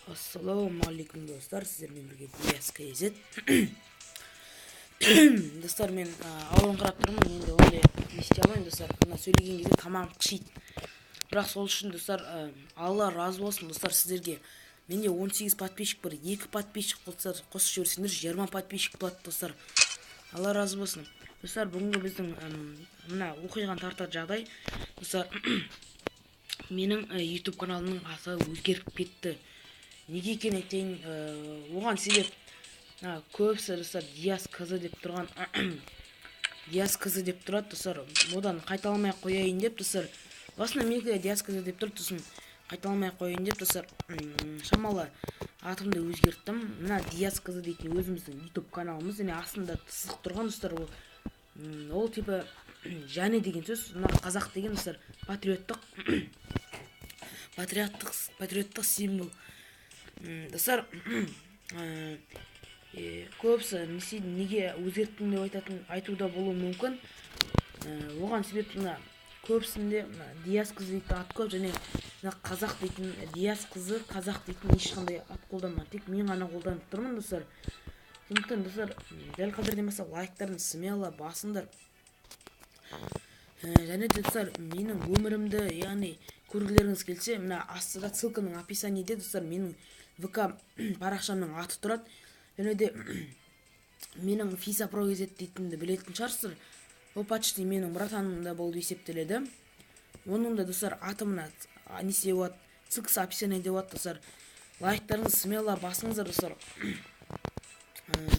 Ассалаумағалейкум достар, сіздермен бірге Диас KZ. Достар, мен ауырыңқырап тұрмын, енді ондай не істей алмаймын достар. Мына сөйлеген кезде тамағым қышиды. Бірақ сол үшін достар, Алла разы болсын достар сіздерге. Менде 18 подписчик бар, 2 подписчик болсаңдар қосып жіберсеңдер 20 подписчик болады достар. Алла разы болсын. Достар, бүгінгі біздің мына оқиған тартар жағдай достар. Менің YouTube каналымның аты өзгеріп кетті. Неге екен айтайын, оған себеп көбісі достар Диас KZ деп тұрған Диас KZ деп тұрады достар. Одан қайталамай қояйын деп достар. Басында менікі Диас KZ деп тұрды, сосын қайталамай қояйын деп достар. Шамалы атымды өзгерттім. Мына Диас KZ дейтін өзіміздің YouTube каналымыз, және астында сызық тұрған достар. Ол типа және деген сөз, мына қазақ деген достар патриоттық символ. Достар, көбісі неге өзгерттім деп айтуда болуы мүмкін. Оған себеп көбісінде Диас KZ дейтін ат көп, және қазақ дейтін Диас KZ қазақ дейтін ешқандай ат қолданма, тек мен ғана қолданып тұрмын достар. Сондықтан достар, дәл қазірден бастап лайктарын смело басыңдар. Және достар, менің өмірімді, яғни көргілеріңіз келсе, мына астыда ссылканың описаниеде достар менің ВК парақшамның аты тұрады. Және де менің Фиса Про KZ дейтінді білетін шығарсыздар. Ол почти менің братанымда болып есептеледі. Оның да достар аты мына несе болады, ссылкасы описаниеде болады достар. Лайктарыңыз смело басыңыздар достар.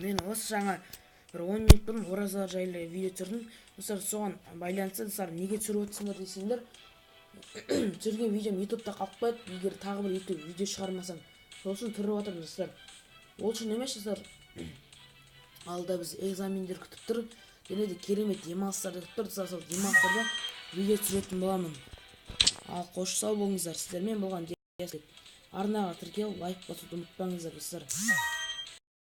Мен осы жаңа бір 10 минут бұрын ораза жайлы видео түсірдім достар. Соған байланысты достар, неге түсіріп отырсыңдар десеңдер, түсірген видеом ютубта қалып қояды, егер тағы бір ютуб видео шығармасам. Сосын түріп отырмын достар. Ол үшін емес достар, алда біз экзамендер күтіп тұр, және де керемет демалыстарды күтіп тұр достар. Сол демалыстарда видео түсіретін боламын. Ал қош сау болыңыздар. Сіздермен болған арнаға тіркеліп лайк басуды ұмытпаңыздар достар.